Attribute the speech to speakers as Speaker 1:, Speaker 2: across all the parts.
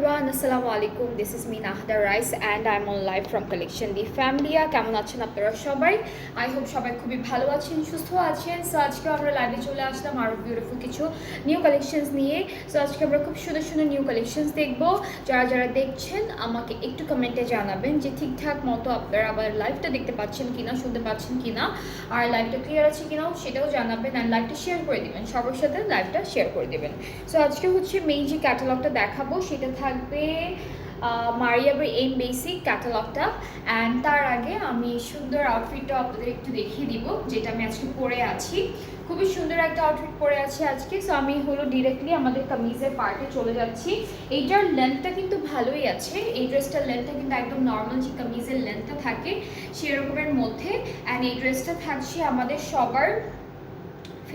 Speaker 1: everyone, আসসালামু আলাইকুম। This is me Nahda Rais and I am on live from collection the Familia. কেমন আছেন আপনারা সবাই? আই হোপ সবাই খুবই ভালো আছেন, সুস্থ আছেন। সো আজকে আমরা লাইভে চলে আসলাম আরও বিউটিফুল কিছু নিউ কালেকশনস নিয়ে। সো আজকে আমরা খুব সুন্দর সুন্দর নিউ কালেকশনস দেখবো। যারা যারা দেখছেন আমাকে একটু কমেন্টে জানাবেন যে ঠিকঠাক মতো আপনারা আবার লাইভটা দেখতে পাচ্ছেন কিনা, শুনতে পাচ্ছেন কিনা, আর লাইভটা ক্লিয়ার আছে কিনাও সেটাও জানাবেন। অ্যান্ড লাইভটা শেয়ার করে দেবেন, সবার সাথে লাইভটা শেয়ার করে দেবেন। সো আজকে হচ্ছে মেইন যে ক্যাটালগটা দেখাবো সেটা থাকবে মারিয়াবের এম বেসিক ক্যাটালগটা। অ্যান্ড তার আগে আমি সুন্দর আউটফিটটা আপনাদের একটু দেখিয়ে দিব, যেটা আমি আজকে পরে আছি। খুবই সুন্দর একটা আউটফিট পরে আছি আজকে। সো আমি হলো ডিরেক্টলি আমাদের কামিজের পার্টে চলে যাচ্ছি। এইটার লেন্থটা কিন্তু ভালোই আছে, এই ড্রেসটার লেন্থটা কিন্তু একদম নর্মাল যে কামিজের লেন্থটা থাকে সেরকমের মধ্যে। অ্যান্ড এই ড্রেসটা থাকছে আমাদের সবার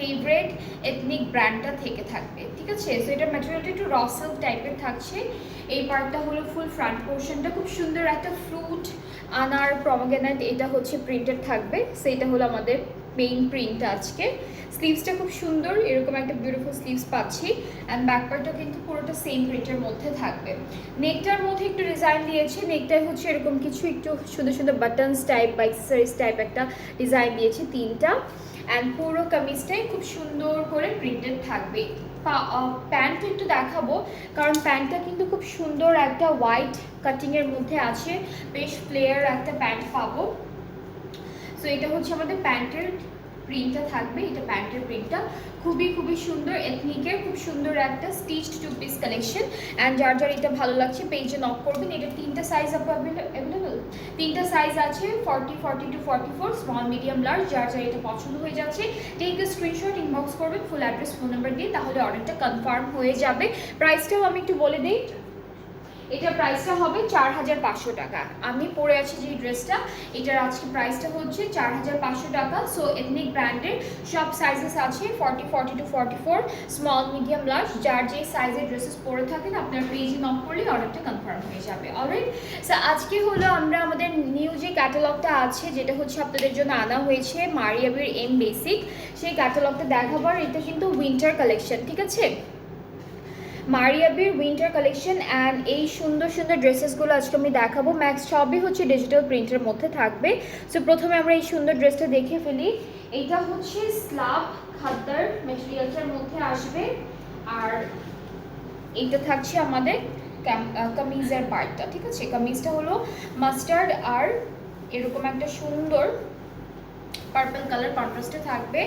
Speaker 1: ফেভারেট এথনিক ব্র্যান্ডটা থেকে থাকবে, ঠিক আছে? সো এটার ম্যাটেরিয়ালটা একটু র সিল্ক টাইপের থাকছে। এই পার্টটা হলো ফুল ফ্রন্ট পোর্শনটা খুব সুন্দর একটা ফ্রুট আনার প্রমোগ্রেনেট, এটা হচ্ছে প্রিন্টেড থাকবে। সো এটা হলো আমাদের মেইন প্রিন্টটা আজকে। স্লিভসটা খুব সুন্দর, এরকম একটা বিউটিফুল স্লিভস পাচ্ছি। অ্যান্ড ব্যাক পার্টটা কিন্তু পুরোটা সেম প্রিন্টের মধ্যে থাকবে। নেকটার মধ্যে একটু ডিজাইন দিয়েছে, নেকটাই হচ্ছে এরকম কিছু একটু সুন্দর সুন্দর বাটনস টাইপ বা অ্যাক্সেসরিজ টাইপ একটা ডিজাইন দিয়েছে তিনটা। অ্যান্ড পুরো কামিজটাই খুব সুন্দর করে প্রিন্টেড থাকবে। প্যান্টটা একটু দেখাবো, কারণ প্যান্টটা কিন্তু খুব সুন্দর একটা হোয়াইট কাটিংয়ের মধ্যে আছে, বেশ ফ্লেয়ার একটা প্যান্ট পাবো। সো এটা হচ্ছে আমাদের প্যান্টের প্রিন্টটা থাকবে, এটা প্যান্টের প্রিন্টটা খুবই খুবই সুন্দর এথনিকের, খুব সুন্দর একটা stitched two piece collection. And যার যার এটা ভালো লাগছে পেজে নক করবেন। এটা তিনটা সাইজ অ্যাভেলেবল, তিনটা সাইজ আছে 40, 40 to 44, স্মল, মিডিয়াম, লার্জ। যার যার এটা পছন্দ হয়ে যাচ্ছে টেক এ স্ক্রিনশট, ইনবক্স করবেন ফুল অ্যাড্রেস, ফোন নাম্বার দিয়ে, তাহলে অর্ডারটা কনফার্ম হয়ে যাবে। প্রাইসটাও আমি একটু বলে দিই, এটার প্রাইসটা হবে 4500 টাকা। আমি পরে আছি যে ড্রেসটা, এটার আজকে প্রাইসটা হচ্ছে 4500 টাকা। সো এথনিক ব্র্যান্ডের সব সাইজেস আছে 40, 40 to 44, স্মল, মিডিয়াম, লার্জ। যার যে সাইজের ড্রেসেস পরে থাকেন আপনার পেজে নক করলে অর্ডারটা কনফার্ম হয়ে যাবে। অলরাইট, সো আজকে হলো আমরা আমাদের নিউ যে ক্যাটালগটা আছে, যেটা হচ্ছে আপনাদের জন্য আনা হয়েছে মারিয়াবের এম বেসিক, সেই ক্যাটালগটা দেখাবার। এটা কিন্তু উইন্টার কালেকশন, ঠিক আছে? মারিয়াবির উইন্টার কালেকশন। অ্যান্ড এই সুন্দর সুন্দর ড্রেসেসগুলো আজকে আমি দেখাবো। ম্যাক্স সবই হচ্ছে ডিজিটাল প্রিন্টের মধ্যে থাকবে। সো প্রথমে আমরা এই সুন্দর ড্রেসটা দেখে ফেলি। এইটা হচ্ছে স্লাব খাদ্দার ম্যাটেরিয়ালটার মধ্যে আসবে, আর এইটা থাকছে আমাদের কামিজের পার্টটা, ঠিক আছে? কামিজটা হলো মাস্টার্ড আর এরকম একটা সুন্দর পার্পল কালার কন্ট্রাস্টে থাকবে।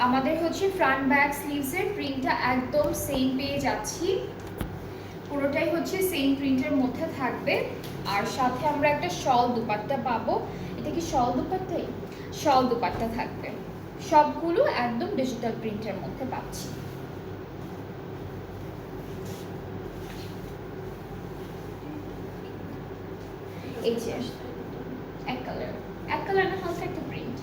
Speaker 1: আমাদের হচ্ছে ফ্রন্ট ব্যাক স্লিভসের প্রিন্টটা একদম সেম পেয়ে যাচ্ছি, পুরোটাই হচ্ছে সেম প্রিন্টের মধ্যে থাকবে। আর সাথে আমরা একটা শল দুপাট্টা পাবো। এটা কি শল দুপাট্টাই? শল দুপাট্টা থাকবে। সবগুলো একদম ডিজিটাল প্রিন্টের মধ্যে পাচ্ছি। এই যে এক কালার না, হালকা একটা প্রিন্ট।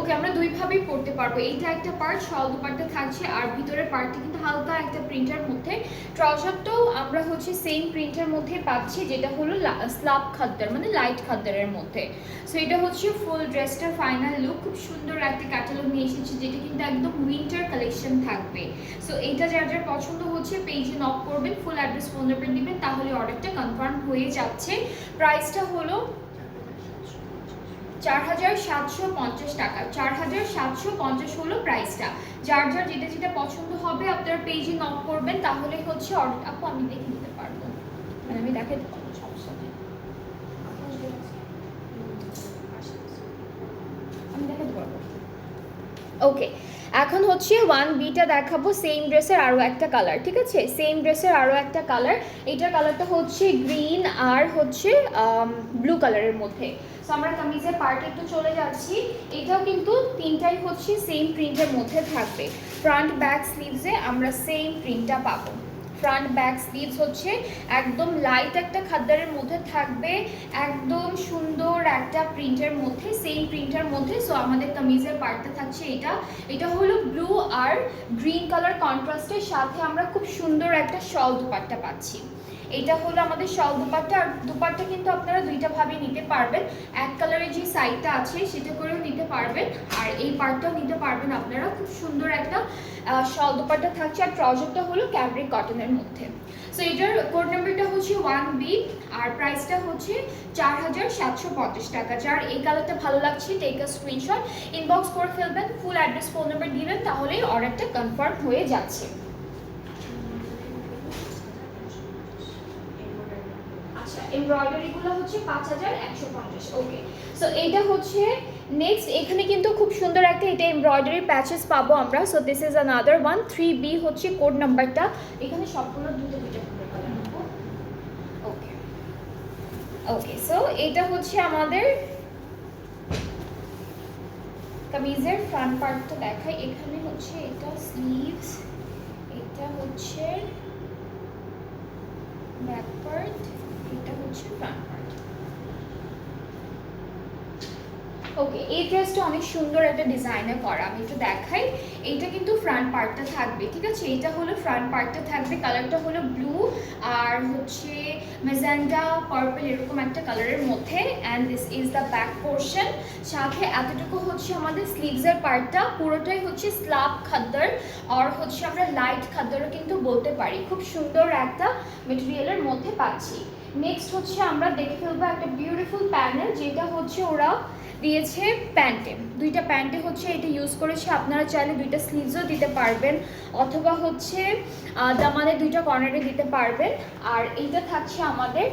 Speaker 1: ওকে, আমরা দুইভাবেই পড়তে পারবো। এইটা একটা পার্ট শল দুপাট্টা থাকছে, আর ভিতরের পার্টটা কিন্তু হালকা একটা প্রিন্টের মধ্যে। ট্রাউজারটাও আমরা হচ্ছে সেম প্রিন্টের মধ্যে পাচ্ছি, যেটা হলো স্লাব খাদ্দার, মানে লাইট খাদ্দারের মধ্যে। সো এটা হচ্ছে ফুল ড্রেসটার ফাইনাল লুক। খুব সুন্দর একটা ক্যাটালগ নিয়ে এসেছি, যেটা কিন্তু একদম উইন্টার কালেকশন থাকবে। সো এইটা যার যার পছন্দ হচ্ছে পেজে নক করবেন, ফুল অ্যাড্রেস, ফোন নাম্বার দিবেন, তাহলে অর্ডারটা কনফার্ম হয়ে যাচ্ছে। প্রাইসটা হলো 4750 টাকা। 4750 হলো প্রাইসটা। যার যার যেটা যেটা পছন্দ হবে আপনার পেজে নক করবেন, তাহলে হচ্ছে অর্ডার। আপু আমি দেখে নিতে পারবো, মানে আমি দেখাতে পারবো, সমস্যা নেই, আমি দেখাতে পারবো। ওকে, এখন হচ্ছে 1Bটা দেখাবো। সেম ড্রেসের আরও একটা কালার, ঠিক আছে? সেম ড্রেসের আরও একটা কালার। এইটার কালারটা হচ্ছে গ্রিন আর হচ্ছে ব্লু কালারের মধ্যে। সো আমরা কামিজের পার্টে একটু চলে যাচ্ছি। এটাও কিন্তু তিনটাই হচ্ছে সেম প্রিন্টের মধ্যে থাকবে। ফ্রন্ট ব্যাক স্লিভসে আমরা সেম প্রিন্টটা পাবো। ফ্রন্ট ব্যাক স্লিভস হচ্ছে একদম লাইট একটা খাদ্দারের মধ্যে থাকবে, একদম সুন্দর একটা প্রিন্টের মধ্যে, সেম প্রিন্টের মধ্যে। সো আমাদের কামিজের পার্টটা থাকছে এটা হলো ব্লু আর গ্রিন কালার কন্ট্রাস্টের সাথে আমরা খুব সুন্দর একটা শল দুপাট্টা পাচ্ছি। এটা হলো আমাদের শল দুপাট্টা। আর দুপাট্টা কিন্তু আপনারা দুইটা ভাবে নিতে পারবেন, এক কালারের যে সাইডটা আছে সেটা করেও নিতে পারবেন, আর এই পার্টটাও নিতে পারবেন আপনারা। খুব সুন্দর একটা শল দুপাট্টা থাকছে, আর ট্রাউজারটা হলো ক্যামব্রিক কটনের মধ্যে। সো এটার কোড নাম্বারটা হচ্ছে 1B, আর প্রাইসটা হচ্ছে 4750 টাকা। যার এই কালারটা ভালো লাগছে টেক আ স্ক্রিনশট, ইনবক্স করে ফেলবেন, ফুল অ্যাড্রেস ফোন নাম্বার দিবেন, তাহলেই অর্ডারটা কনফার্ম হয়ে যাচ্ছে। আচ্ছা, এমব্রয়ডারিগুলো হচ্ছে 5150। ওকে, সো এইটা হচ্ছে নেক্সট। এখানে কিন্তু খুব সুন্দর একটা এটা এমব্রয়ডারি প্যাচেস পাবো আমরা। So this is another one. 3B হচ্ছে কোড নাম্বারটা। এখানে সবগুলো দুটো দুটো করে কালার নেব। ওকে ওকে, সো এটা হচ্ছে আমাদের কামিজের ফ্রন্ট পার্টটা দেখাই। এখানে হচ্ছে এটা স্লিভস, এটা হচ্ছে ব্যাক পার্ট, এটা হচ্ছে ফ্রন্ট পার্ট। ওকে, এই ড্রেসটা অনেক সুন্দর একটা ডিজাইনে করা, আমি একটু দেখাই। এইটা কিন্তু ফ্রন্ট পার্টটা থাকবে, ঠিক আছে? এটা হলো ফ্রন্ট পার্টটা থাকবে, কালারটা হলো ব্লু আর হচ্ছে মেজেন্ডা পার্পল এরকম একটা কালারের মধ্যে। And this is the back portion. সাথে এতটুকু হচ্ছে আমাদের স্লিভসের পার্টটা, পুরোটাই হচ্ছে স্লাব খাদ্দার, আর হচ্ছে আমরা লাইট খাদ্দারও কিন্তু বলতে পারি। খুব সুন্দর একটা মেটেরিয়ালের মধ্যে পাচ্ছি। নেক্সট হচ্ছে আমরা দেখে ফেলবো একটা বিউটিফুল প্যানেল, যেটা হচ্ছে ওরা দিয়েছে প্যান্টে। দুইটা প্যান্টে হচ্ছে এটা ইউজ করেছে। আপনারা চাইলে দুইটা স্লিভসও দিতে পারবেন, অথবা হচ্ছে দামানের দুইটা কর্নারে দিতে পারবেন। আর এইটা থাকছে আমাদের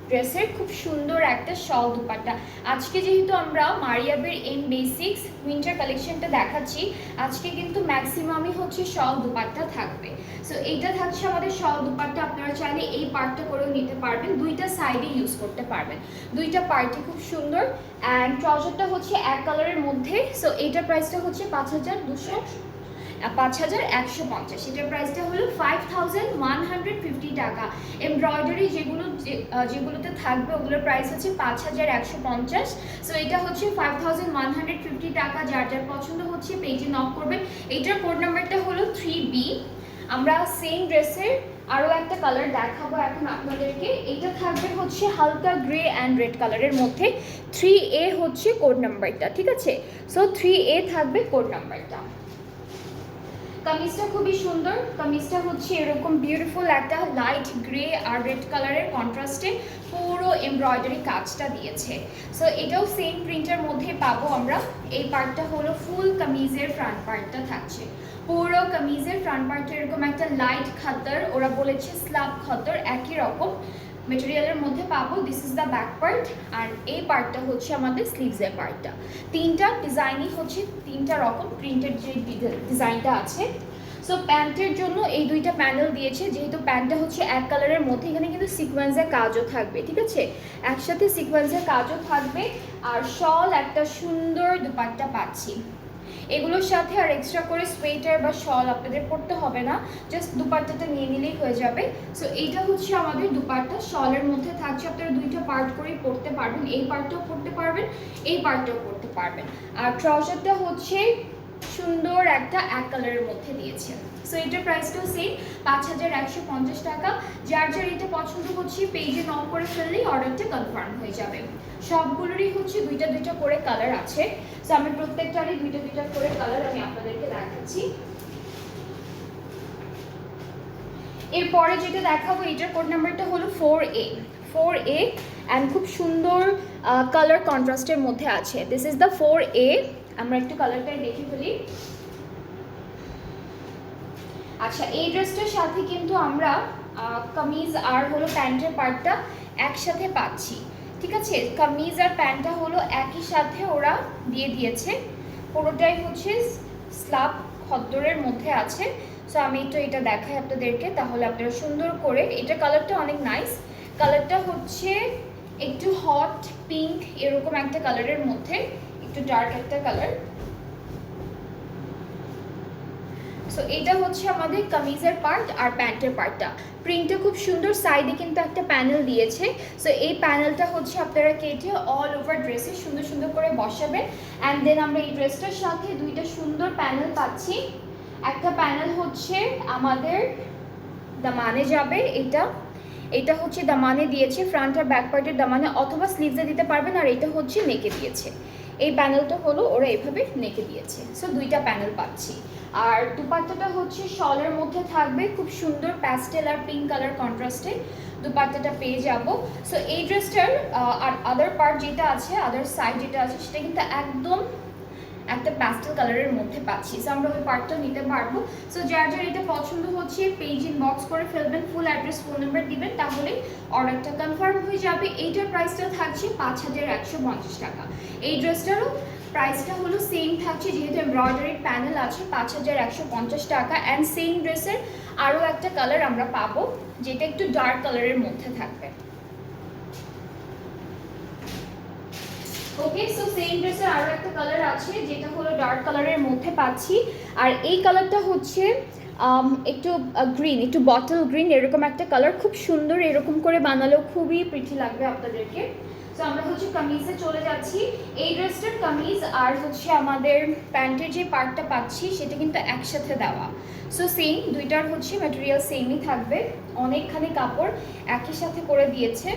Speaker 1: ড্রেসের খুব সুন্দর একটা শল দুপাট্টা। আজকে যেহেতু আমরা মারিয়াবের এম বেসিক্স উইন্টার কালেকশনটা দেখাচ্ছি, আজকে কিন্তু ম্যাক্সিমামই হচ্ছে শল দুপাট্টা থাকবে। সো এইটা থাকছে আমাদের শল দুপাট্টা। আপনারা চাইলে এই পার্টটা করেও নিতে পারবেন, দুইটা সাইডে ইউজ করতে পারবেন। দুইটা পার্টই খুব সুন্দর। অ্যান্ড ট্রাউজারটা হচ্ছে এক কালারের মধ্যে। সো এইটার প্রাইসটা হচ্ছে 5150। এটার প্রাইসটা হলো 5150 টাকা। এমব্রয়ডারি যেগুলোতে থাকবে ওগুলোর প্রাইস হচ্ছে 5150। সো এটা হচ্ছে 5150 টাকা। যার যার পছন্দ হচ্ছে পেজে নক করবেন। এইটার কোড নাম্বারটা হলো 3B। আমরা সেম ড্রেসের আরও একটা কালার দেখাবো এখন আপনাদেরকে। এইটা থাকবে হচ্ছে হালকা গ্রে অ্যান্ড রেড কালারের মধ্যে। 3A হচ্ছে কোড নাম্বারটা, ঠিক আছে? সো 3A থাকবে কোড নাম্বারটা। কামিজটা খুবই সুন্দর। কামিজটা হচ্ছে এরকম বিউটিফুল একটা লাইট গ্রে আর রেড কালারের কন্ট্রাস্টে পুরো এমব্রয়ডারি কাজটা দিয়েছে। সো এটাও সেম প্রিন্টের মধ্যে পাবো আমরা। এই পার্টটা হলো ফুল কামিজের ফ্রন্ট পার্টটা থাকছে। পুরো কামিজের ফ্রন্ট পার্টটা এরকম একটা লাইট খাদ্দার, ওরা বলেছে স্লাব খাদ্দার, একই রকম মেটেরিয়ালের মধ্যে পাবো। This is the back part, আর এই পার্টটা হচ্ছে আমাদের স্লিভসের পার্টটা। তিনটা ডিজাইনই হচ্ছে তিনটা রকম প্রিন্টের যে ডিজাইনটা আছে। সো প্যান্টের জন্য এই দুইটা প্যানেল দিয়েছে, যেহেতু প্যান্টটা হচ্ছে এক কালারের মধ্যে। এখানে কিন্তু সিকোয়েন্সের কাজও থাকবে, ঠিক আছে? একসাথে সিকোয়েন্সের কাজও থাকবে। আর শল একটা সুন্দর দুপাট্টা পাচ্ছি। এগুলোর সাথে আর এক্সট্রা করে সোয়েটার বা শল আপনাদের পরতে হবে না, জাস্ট দুপাট্টাটা নিয়ে নিলেই হয়ে যাবে। সো এইটা হচ্ছে আমাদের দুপাট্টা, শলের মধ্যে থাকছে। আপনারা দুইটা পার্ট করেই পরতে পারবেন, এই পার্টটাও পরতে পারবেন, এই পার্টটাও পরতে পারবেন। আর ট্রাউজারটা হচ্ছে সুন্দর একটা এক কালারের মধ্যে দিয়েছে। সো এটার প্রাইসটাও সেম 5150 টাকা। যার যার এটা পছন্দ হচ্ছে পেজে নক করে ফেললেই অর্ডারটা কনফার্ম হয়ে যাবে। সবগুলোরই হচ্ছে দুইটা দুইটা করে কালার আছে। সো আমি প্রত্যেকটারই দুইটা দুইটা করে কালার আমি আপনাদেরকে দেখাচ্ছি। এরপরে যেটা দেখাবো এটার কোড নাম্বারটা হলো 4A অ্যান্ড খুব সুন্দর কালার কন্ট্রাস্টের মধ্যে আছে। This is the 4A। আমরা একটু কালারটাই দেখে ফেলি। আচ্ছা, এই ড্রেসটার সাথে কিন্তু আমরা কামিজ আর হলো প্যান্টের পার্টটা একসাথে পাচ্ছি, ঠিক আছে? কামিজ আর প্যান্টটা হলো একই সাথে ওরা দিয়ে দিয়েছে। পুরোটাই হচ্ছে স্লাব খদ্দরের মধ্যে আছে। সো আমি একটু এটা দেখাই আপনাদেরকে, তাহলে আপনারা সুন্দর করে। এটা কালারটা অনেক নাইস। কালারটা হচ্ছে একটু হট পিঙ্ক এরকম একটা কালারের মধ্যে, একটু ডার্ক একটা কালার। সো এটা হচ্ছে আমাদের কামিজের পার্ট আর প্যান্টের পার্টটা। প্রিন্টটা খুব সুন্দর, সাইডে কিন্তু একটা প্যানেল দিয়েছে। সো এই প্যানেলটা হচ্ছে আপনারা কেটে অল ওভার ড্রেসে সুন্দর সুন্দর করে বসাবেন। অ্যান্ড দেন আমরা এই ড্রেসটার সাথে দুইটা সুন্দর প্যানেল পাচ্ছি। একটা প্যানেল হচ্ছে আমাদের দামানে যাবে, এটা এটা হচ্ছে দামানে দিয়েছে, ফ্রন্ট আর ব্যাক পার্টের দামানে অথবা স্লিভসে দিতে পারবেন। আর এটা হচ্ছে নেকে দিয়েছে। এই প্যানেলটা হলো ওরা এভাবে নেকে দিয়েছে। সো দুইটা প্যানেল পাচ্ছি। আর দুপাট্টাটা হচ্ছে শলের মধ্যে থাকবে, খুব সুন্দর প্যাস্টেল আর পিঙ্ক কালার কন্ট্রাস্টে দুপাট্টাটা পেয়ে যাব। সো এই ড্রেসটার আর আদার পার্ট যেটা আছে, আদার সাইড যেটা আছে, সেটা কিন্তু একদম একটা প্যাস্টেল কালারের মধ্যে পাচ্ছি। সো আমরা ওই পার্টটা নিতে পারবো। সো যার যার এটা পছন্দ হচ্ছে পেজ ইনবক্স করে ফেলবেন, ফুল অ্যাড্রেস ফোন নাম্বার দিবেন, তাহলে অর্ডারটা কনফার্ম হয়ে যাবে। এইটার প্রাইসটা থাকছে 5150 টাকা। এই ড্রেসটারও প্রাইসটা হলো সেম থাকছে, যেহেতু এমব্রয়ডারি প্যানেল আছে, 5150 টাকা। অ্যান্ড সেম ড্রেসের আরও একটা কালার আমরা পাবো, যেটা একটু ডার্ক কালারের মধ্যে থাকবে। ওকে, সো সেম ড্রেসের আরও একটা কালার আছে, যেটা হলো ডার্ক কালারের মধ্যে পাচ্ছি। আর এই কালারটা হচ্ছে একটু গ্রিন, একটু বটল গ্রিন, এরকম একটা কালার, খুব সুন্দর। এরকম করে বানালেও খুবই প্রিটি লাগবে আপনাদেরকে। সো আমরা হচ্ছে কামিজে চলে যাচ্ছি। এই ড্রেসটার কামিজ আর হচ্ছে আমাদের প্যান্টের যে পার্টটা পাচ্ছি, সেটা কিন্তু একসাথে দেওয়া। সো সেম, দুইটার হচ্ছে ম্যাটেরিয়াল সেমই থাকবে, অনেকখানি কাপড় একই সাথে করে দিয়েছে।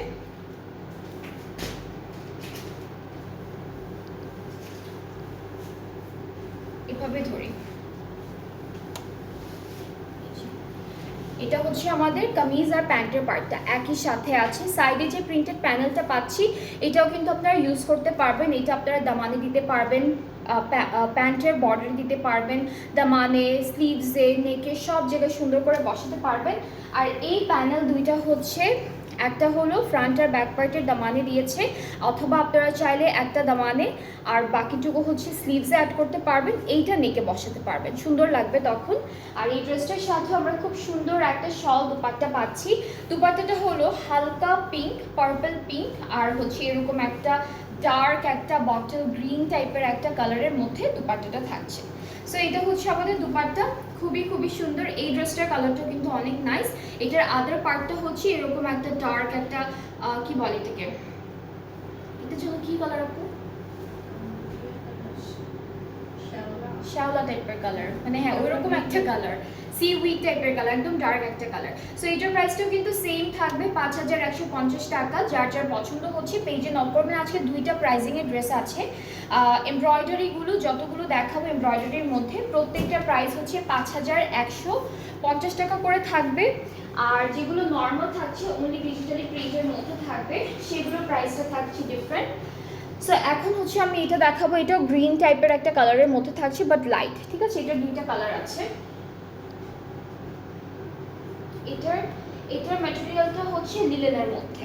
Speaker 1: এভাবে ধরি, এটা হচ্ছে আমাদের কামিজ আর প্যান্টের পার্টটা একই সাথে আছে। সাইডে যে প্রিন্টেড প্যানেলটা পাচ্ছি, এটাও কিন্তু আপনারা ইউজ করতে পারবেন। এটা আপনারা দামানে দিতে পারবেন, প্যান্টের বর্ডার দিতে পারবেন, দামানে, স্লিভসে, নেকে, সব জায়গায় সুন্দর করে বসাতে পারবেন। আর এই প্যানেল দুইটা হচ্ছে, একটা হলো ফ্রন্ট আর ব্যাক পার্টের দামানে দিয়েছে, অথবা আপনারা চাইলে একটা দামানে আর বাকিটুকু হচ্ছে স্লিভসে অ্যাড করতে পারবেন, এইটা নেকে বসাতে পারবেন, সুন্দর লাগবে তখন। আর এই ড্রেসটার সাথে আমরা খুব সুন্দর একটা শল দুপাট্টা পাচ্ছি। দুপাট্টাটা হলো হালকা পিঙ্ক, পার্পল পিঙ্ক, আর হচ্ছে এরকম একটা ডার্ক একটা বটল গ্রিন টাইপের একটা কালারের মধ্যে দুপাট্টাটা থাকছে। সো এটা হচ্ছে আমাদের দুপাট্টা, খুবই খুবই সুন্দর। এই ড্রেসটার কালারটা কিন্তু অনেক নাইস। এটার আদার পার্টটা হচ্ছে এরকম একটা ডার্ক একটা কি বলে এটাকে, এটার জন্য কি কালার আপু? শ্যাওলা টাইপের কালার, মানে হ্যাঁ ওইরকম একটা কালার, সি উইড টাইপের কালার, একদম ডার্ক একটা কালার। সো এটার প্রাইসটাও কিন্তু সেম থাকবে 5150 টাকা। যার যার পছন্দ হচ্ছে পেজে নক করবেন। আজকে দুইটা প্রাইজিংয়ের ড্রেস আছে। এমব্রয়ডারিগুলো যতগুলো দেখাবো এমব্রয়ডারির মধ্যে, প্রত্যেকটা প্রাইস হচ্ছে 5150 টাকা করে থাকবে। আর যেগুলো নর্মাল থাকছে, অনলি ডিজিটালি প্রিন্টের মধ্যে থাকবে, সেগুলোর প্রাইসটা থাকছে ডিফারেন্ট। সো এখন হচ্ছে আমি এটা দেখাবো, এটাও গ্রিন টাইপের একটা কালারের মধ্যে থাকছে, বাট লাইট, ঠিক আছে। এটার দুইটা কালার আছে। এটার ম্যাটেরিয়ালটা হচ্ছে লিলেনের মধ্যে।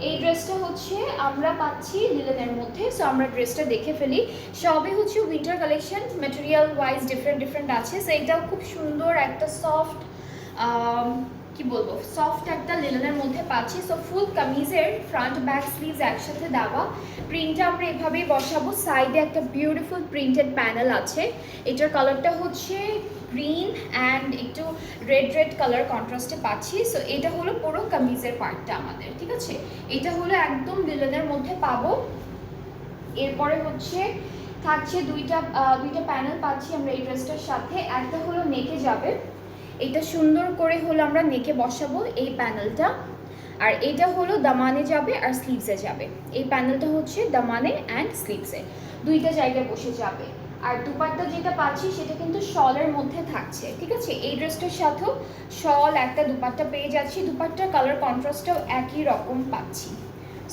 Speaker 1: এই ড্রেসটা হচ্ছে আমরা পাচ্ছি লিলেনের মধ্যে। সো আমরা ড্রেসটা দেখে ফেলি। সবই হচ্ছে winter collection, material wise different আছে। সো এটাও খুব সুন্দর একটা সফট, কি বলবো, সফট একটা লিলেনের মধ্যে পাচ্ছি। সো ফুল কামিজের ফ্রন্ট ব্যাক স্লিভস একসাথে দেওয়া, প্রিন্টটা আমরা এভাবেই বসাবো। সাইডে একটা বিউটিফুল প্রিন্টেড প্যানেল আছে। এটার কালারটা হচ্ছে গ্রিন অ্যান্ড একটু রেড কালার কন্ট্রাস্টে পাচ্ছি। সো এটা হলো পুরো কামিজের পার্টটা আমাদের, ঠিক আছে। এটা হলো একদম লিলেনের মধ্যে পাবো। এরপরে হচ্ছে থাকছে দুইটা প্যানেল পাচ্ছি আমরা এই ড্রেসটার সাথে। একটা হলো নেকে যাবে, এটা সুন্দর করে হলো আমরা নেকে বসাবো এই প্যানেলটা। আর এটা হলো দামানে যাবে আর স্লিভসে যাবে। এই প্যানেলটা হচ্ছে দামানে অ্যান্ড স্লিভসে দুইটা জায়গায় বসে যাবে। আর দুপাট্টা যেটা পাচ্ছি সেটা কিন্তু শলের মধ্যে থাকছে, ঠিক আছে। এই ড্রেসটার সাথেও শল একটা দুপাট্টা পেয়ে যাচ্ছি। দুপাট্টার কালার কন্ট্রাস্টটাও একই রকম পাচ্ছি।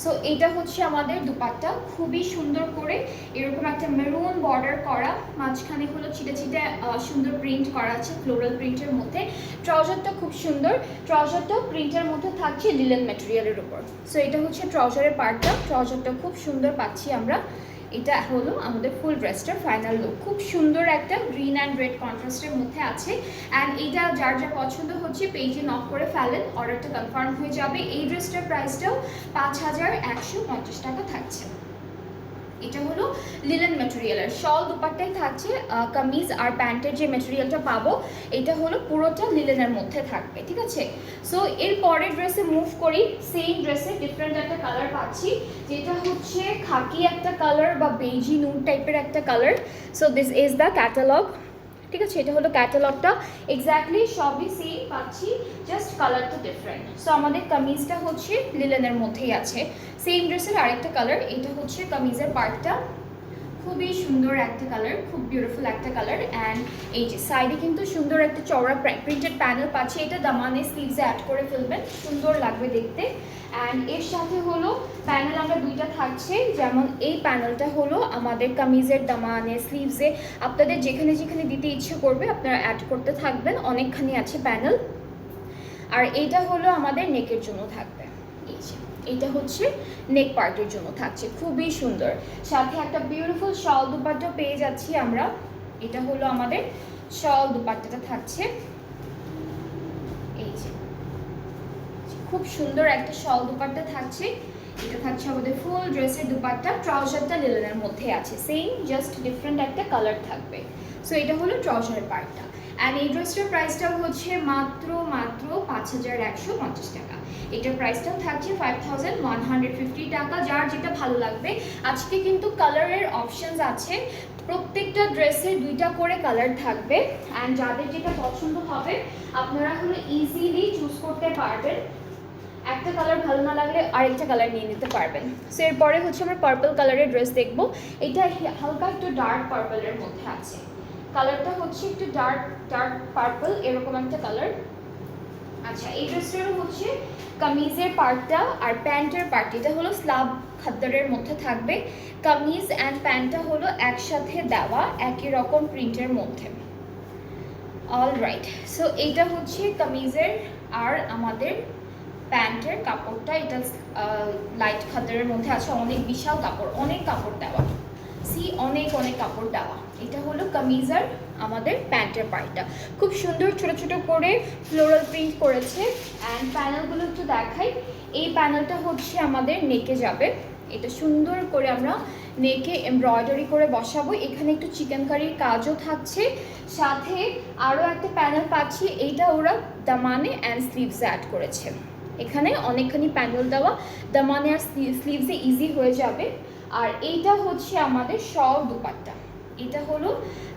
Speaker 1: সো এটা হচ্ছে আমাদের দুপাট্টা, খুবই সুন্দর করে এরকম একটা মেরুন বর্ডার করা, মাঝখানে হলো ছিটে ছিটে সুন্দর প্রিন্ট করা আছে ফ্লোরাল প্রিন্টের মধ্যে। ট্রাউজারটা খুব সুন্দর, ট্রাউজারটাও প্রিন্টের মধ্যে থাকছে লিলেন ম্যাটেরিয়ালের উপর। সো এটা হচ্ছে ট্রাউজারের পার্টটা, ট্রাউজারটা খুব সুন্দর পাচ্ছি আমরা। এটা হলো আমাদের ফুল ড্রেসটার ফাইনাল লুক, খুব সুন্দর একটা গ্রিন অ্যান্ড রেড কন্ট্রাস্টের মধ্যে আছে। অ্যান্ড এইটা যার যা পছন্দ হচ্ছে পেজে নক করে ফেলেন, অর্ডারটা কনফার্ম হয়ে যাবে। এই ড্রেসটার প্রাইসটাও 5150 টাকা থাকছে। এটা হলো লিলেন ম্যাটেরিয়ালের শল দুপাট্টাই থাকছে। কামিজ আর প্যান্টের যে ম্যাটেরিয়ালটা পাবো এটা হলো পুরোটা লিলেনের মধ্যে থাকবে, ঠিক আছে। সো এর পরের ড্রেসে মুভ করি। সেম ড্রেসে ডিফারেন্ট একটা কালার পাচ্ছি, যেটা হচ্ছে খাকি একটা কালার বা বেজি নুড টাইপের একটা colour. So this is the catalogue. ঠিক আছে, এটা হলো ক্যাটালগটা। এক্স্যাক্টলি সবই সেম পাচ্ছি, জাস্ট কালারটা ডিফারেন্ট। সো আমাদের কামিজটা হচ্ছে লিলেনের মধ্যেই আছে, সেম ড্রেসের আরেকটা কালার। এটা হচ্ছে কামিজের পার্টটা, খুবই সুন্দর একটা কালার, খুব বিউটিফুল একটা কালার। অ্যান্ড এই যে সাইডে কিন্তু সুন্দর একটা চওড়া প্রিন্টেড প্যানেল পাচ্ছি, এটা দামানে স্লিভসে অ্যাড করে ফেলবেন, সুন্দর লাগবে দেখতে। অ্যান্ড এর সাথে হলো প্যানেল আমরা দুইটা থাকছে, যেমন এই প্যানেলটা হলো আমাদের কামিজের দামানে স্লিভসে আপনাদের যেখানে যেখানে দিতে ইচ্ছে করবে আপনারা অ্যাড করতে থাকবেন, অনেকখানি আছে প্যানেল। আর এইটা হলো আমাদের নেকের জন্য থাকবে, এই যে এটা হচ্ছে নেক পার্টের জন্য থাকছে, খুবই সুন্দর। সাথে একটা বিউটিফুল শল দুপাট্টা পেয়ে যাচ্ছি আমরা, এটা হলো আমাদের শল দুপাট্টাটা থাকছে, এই যে খুব সুন্দর একটা শল দুপাট্টা থাকছে। এটা থাকছে আমাদের ফুল ড্রেসের দুপাট্টা, ট্রাউজারটা লিলেনের মধ্যে আছে সেম, জাস্ট ডিফারেন্ট একটা কালার থাকবে। সো এটা হলো ট্রাউজারের পার্টটা। অ্যান্ড এই ড্রেসটার প্রাইসটাও হচ্ছে মাত্র 5,150 টাকা। এটার প্রাইসটাও থাকছে 5,150 টাকা। যার যেটা ভালো লাগবে, আজকে কিন্তু কালারের অপশনস আছে, প্রত্যেকটা ড্রেসের দুইটা করে কালার থাকবে। অ্যান্ড যাদের যেটা পছন্দ হবে আপনারা হলো ইজিলি চুজ করতে পারবেন, একটা কালার ভালো না লাগলে আরেকটা কালার নিয়ে নিতে পারবেন। সো এরপরে হচ্ছে আমরা পার্পল কালারের ড্রেস দেখবো, এটা হালকা একটু ডার্ক পার্পলের মধ্যে আছে, কালারটা হচ্ছে একটু ডার্ক পার্পল এরকম একটা কালার। আচ্ছা, এই ড্রেসটারও হচ্ছে কামিজের পার্টটা আর প্যান্টের পার্ট, এটা হলো স্লাব খাদ্দারের মধ্যে থাকবে, কামিজ অ্যান্ড প্যান্টটা হলো একসাথে দেওয়া একই রকম প্রিন্টের মধ্যে। অলরাইট, সো এইটা হচ্ছে কামিজের আর আমাদের প্যান্টের কাপড়টা, এটা লাইট খাদ্দারের মধ্যে আছে, অনেক বিশাল কাপড়, অনেক কাপড় দেওয়া, অনেক কাপড় দেওয়া। এটা হলো কামিজ আর আমাদের প্যান্টের পার্টটা, খুব সুন্দর ছোট ছোট করে ফ্লোরাল প্রিন্ট করেছে। অ্যান্ড প্যানেলগুলো একটু দেখাই, এই প্যানেলটা হচ্ছে আমাদের নেকে যাবে, এটা সুন্দর করে আমরা নেকে এমব্রয়ডারি করে বসাবো, এখানে একটু চিকেন কারির কাজও থাকছে, সাথে আরও একটা প্যানেল পাচ্ছি, এইটা ওরা দামানে অ্যান্ড স্লিভস অ্যাড করেছে, এখানে অনেকখানি প্যানেল দেওয়া, দামানে আর স্লিভসে ইজি হয়ে যাবে। আর এইটা হচ্ছে আমাদের শল দুপাট্টা, এটা হলো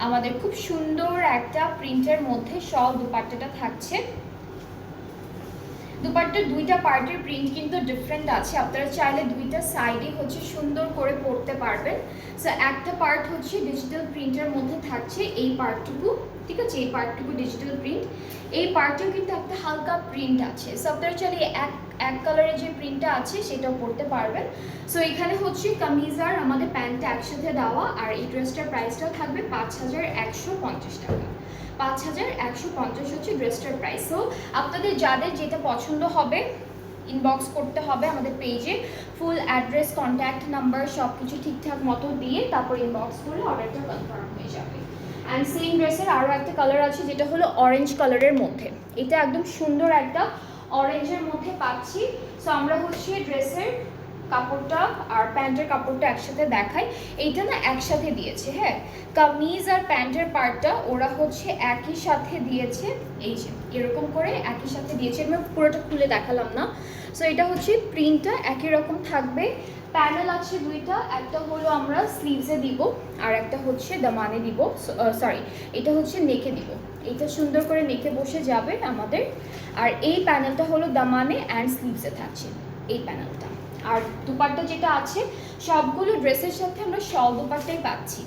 Speaker 1: আমাদের খুব সুন্দর একটা প্রিন্টের মধ্যে শল দুপাট্টাটা থাকছে। দুপাট্টার দুইটা পার্টের প্রিন্ট কিন্তু ডিফারেন্ট আছে, আপনারা চাইলে দুইটা সাইডে হচ্ছে সুন্দর করে পরতে পারবেন। সো একটা পার্ট হচ্ছে ডিজিটাল প্রিন্টের মধ্যে থাকছে, এই পার্টটুকু, ঠিক আছে, এই পার্টটুকু ডিজিটাল প্রিন্ট, এই পার্টেও কিন্তু একটা হালকা প্রিন্ট আছে। সো আপনারা চাইলে এক কালারের যে প্রিন্টটা আছে সেটাও পরতে পারবেন। সো এখানে হচ্ছে কামিজ আর আমাদের প্যান্টটা একসাথে দেওয়া, আর এই ড্রেসটার প্রাইসটাও থাকবে 5,150 টাকা। 5,150 হচ্ছে ড্রেসটার প্রাইস। সো আপনাদের যাদের যেটা পছন্দ হবে ইনবক্স করতে হবে আমাদের পেজে, ফুল অ্যাড্রেস, কন্ট্যাক্ট নাম্বার সব কিছু ঠিকঠাক মতো দিয়ে তারপর ইনবক্স করলে অর্ডারটা কনফার্ম হয়ে যাবে। অ্যান্ড সেম ড্রেসের আরও একটা কালার আছে যেটা হলো অরেঞ্জ কালারের মধ্যে, এটা একদম সুন্দর একটা অরেঞ্জের মধ্যে পাচ্ছি। সো আমরা হচ্ছে ড্রেসের কাপড়টা আর প্যান্টের কাপড়টা একসাথে দেখাই, এইটা না একসাথে দিয়েছে, হ্যাঁ, কামিজ আর প্যান্টের পার্টটা ওরা হচ্ছে একই সাথে দিয়েছে, এই যে এরকম করে একই সাথে দিয়েছে, আমি পুরোটা খুলে দেখালাম না। সো এটা হচ্ছে প্রিন্টটা একই রকম থাকবে, প্যানেল আছে দুইটা, একটা হলো আমরা স্লিভসে দিব আর একটা হচ্ছে দামানে দিব, সরি এটা হচ্ছে নেকে দিব, এটা সুন্দর করে নেকে বসে যাবে আমাদের। আর এই প্যানেলটা হলো দামানে অ্যান্ড স্লিভসে থাকছে এই প্যানেলটা। আর দুপাট্টা যেটা আছে সবগুলো ড্রেসের সাথে আমরা শল দুপাট্টাই পাচ্ছি,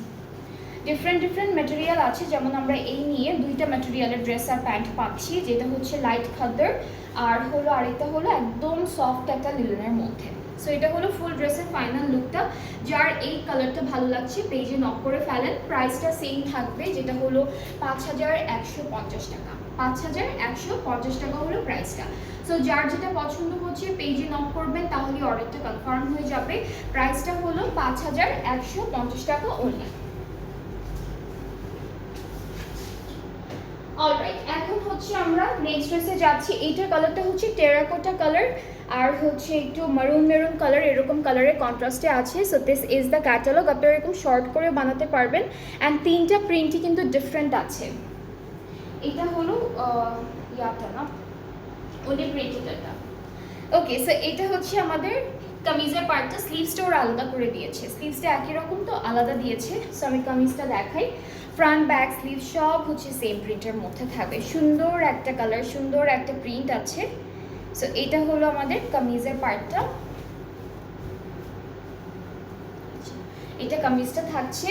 Speaker 1: ডিফারেন্ট ম্যাটেরিয়াল আছে, যেমন আমরা এই নিয়ে দুইটা ম্যাটেরিয়ালের ড্রেস আর প্যান্ট পাচ্ছি, যেটা হচ্ছে লাইট খাদ্দার আর হলো আরেকটা হলো একদম সফট একটা লিলেনের মধ্যে। সো এটা হলো ফুল ড্রেসের ফাইনাল লুকটা। যার এই কালারটা ভালো লাগছে পেজে নক করে ফেলেন, প্রাইসটা সেম থাকবে, যেটা হলো 5,150 টাকা। 5,150 টাকা হলো প্রাইসটা। সো যার যেটা পছন্দ হচ্ছে পেজে নক করবেন, তাহলে অর্ডারটা কনফার্ম হয়ে যাবে। প্রাইসটা হলো 5,150 টাকা অনলি। অলরাইট, এখন হচ্ছে আমরা নেক্সট ড্রেসে যাচ্ছি, এইটার কালারটা হচ্ছে টেরাকোটা কালার আর হচ্ছে একটু মারুন কালার, এরকম কালারের কন্ট্রাস্টে আছে। So this is the catalogue, আপনারা এরকম শর্ট করে বানাতে পারবেন। অ্যান্ড তিনটা প্রিন্টই কিন্তু ডিফারেন্ট আছে, এটা হলো ইয়াটা না ওলি প্রিন্টেডটা। ওকে, সো এটা হচ্ছে আমাদের কামিজের পার্টটা স্লিভসটা ওরা আলাদা করে দিয়েছে, স্লিভসটা একই রকম তো আলাদা দিয়েছে। সো আমি কামিজটা দেখাই, ফ্রন্ট ব্যাক স্লিভ সব হচ্ছে সেম প্রিন্টের মধ্যে থাকবে। সুন্দর একটা কালার, সুন্দর একটা প্রিন্ট আছে। সো এটা হলো আমাদের কামিজের পার্টটা। এটা কামিজটা থাকছে।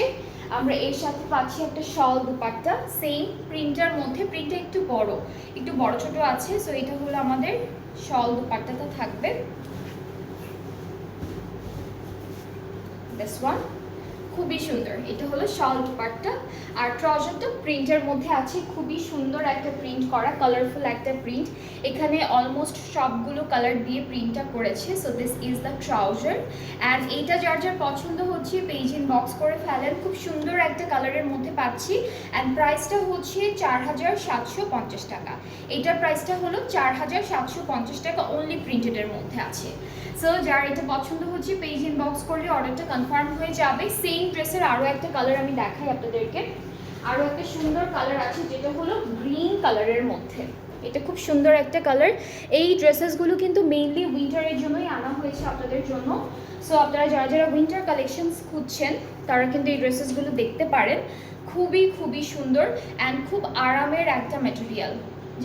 Speaker 1: আমরা এর সাথে পাচ্ছি একটা শল দুপাট্টা সেম প্রিন্টার মধ্যে, প্রিন্টটা একটু বড় ছোট আছে। সো এটা হলো আমাদের শল দুপাট্টাটা থাকবে, দিস ওয়ান খুবই সুন্দর। এটা হলো শল দুপাট্টা। আর ট্রাউজারটা প্রিন্টের মধ্যে আছে, খুবই সুন্দর একটা প্রিন্ট করা, কালারফুল একটা প্রিন্ট। এখানে অলমোস্ট সবগুলো কালার দিয়ে প্রিন্টটা করেছে। So this is the trouser. And এইটা যার যার পছন্দ হচ্ছে পেজ ইন বক্স করে ফেলেন, খুব সুন্দর একটা কালারের মধ্যে পাচ্ছি। অ্যান্ড প্রাইসটা হচ্ছে 4750 টাকা। এইটার প্রাইসটা হলো 4750 টাকা, অনলি প্রিন্টেডের মধ্যে আছে। সো যার এটা পছন্দ হচ্ছে পেজ ইন বক্স করলে অর্ডারটা কনফার্ম হয়ে যাবে। সেম ড্রেসের আরও একটা কালার আমি দেখাই আপনাদেরকে, আরও একটা সুন্দর কালার আছে যেটা হলো গ্রিন কালারের মধ্যে। এটা খুব সুন্দর একটা কালার। এই ড্রেসেসগুলো কিন্তু মেইনলি উইন্টারের জন্যই আনা হয়েছে আপনাদের জন্য। সো আপনারা যারা যারা উইন্টার কালেকশনস খুঁজছেন তারা কিন্তু এই ড্রেসেসগুলো দেখতে পারেন। খুবই সুন্দর অ্যান্ড খুব আরামের একটা ম্যাটেরিয়াল।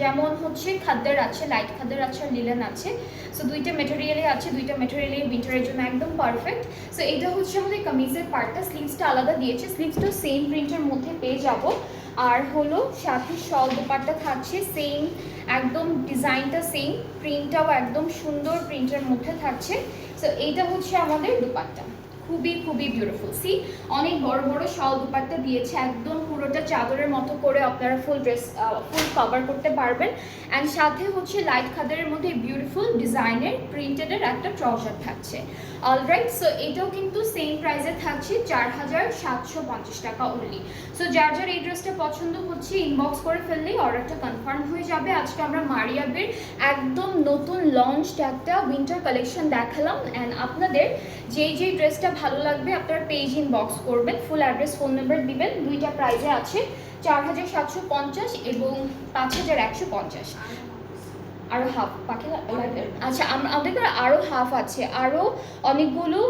Speaker 1: যেমন হচ্ছে খাদ্যের আছে, লাইট খাদ্যের আছে আর লিলেন আছে। সো দুইটা মেটেরিয়ালে আছে, দুইটা মেটেরিয়ালে উইন্টারের জন্য একদম পারফেক্ট। সো এটা হচ্ছে আমাদের কামিজের পার্টটা, স্লিভসটা আলাদা দিয়েছে, স্লিভসটাও সেম প্রিন্টের মধ্যে পেয়ে যাব। আর হলো সাথে শল দুপাট্টা থাকছে সেম, একদম ডিজাইনটা সেম, প্রিন্টটাও একদম সুন্দর প্রিন্টের মধ্যে থাকছে। সো এইটা হচ্ছে আমাদের দুপাট্টা, খুবই বিউটিফুল। সি অনেক বড় শল দুপাট্টা দিয়েছে, একদম পুরোটা চাদরের মতো করে আপনারা ফুল কভার করতে পারবেন। অ্যান্ড সাথে হচ্ছে লাইট খাদারের মধ্যে বিউটিফুল ডিজাইনের প্রিন্টেডের একটা ট্রাউজার থাকছে। অলরাইট, সো এটাও কিন্তু সেম প্রাইসে থাকছে 4750 টাকা অনলি। সো যার যার এই ড্রেসটা পছন্দ হচ্ছে ইনবক্স করে ফেললেই অর্ডারটা কনফার্ম হয়ে যাবে। আজকে আমরা মারিয়াবের একদম নতুন লঞ্চড একটা উইন্টার কালেকশন দেখালাম। অ্যান্ড আপনাদের যেই ড্রেসটা ভালো লাগবে আপনারা পেজ ইন বক্স করবেন, ফুল অ্যাড্রেস ফোন নাম্বার দিবেন। দুইটা প্রাইজে আছে, 4750 এবং 5150। আরও হাফ বাকি লাগবে। আচ্ছা, আমাদের আরও হাফ আছে, আরও অনেকগুলো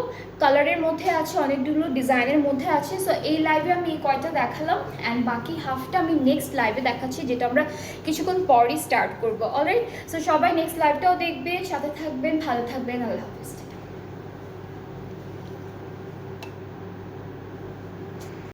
Speaker 1: কালারের মধ্যে আছে, অনেকগুলো ডিজাইনের মধ্যে আছে। সো এই লাইভে আমি এই কয়টা দেখালাম অ্যান্ড বাকি হাফটা আমি নেক্সট লাইভে দেখাচ্ছি, যেটা আমরা কিছুক্ষণ পরই স্টার্ট করবো। অলরাইট, সো সবাই নেক্সট লাইভটাও দেখবেন, সাথে থাকবেন, ভালো থাকবেন, আল্লাহ হাফিজ।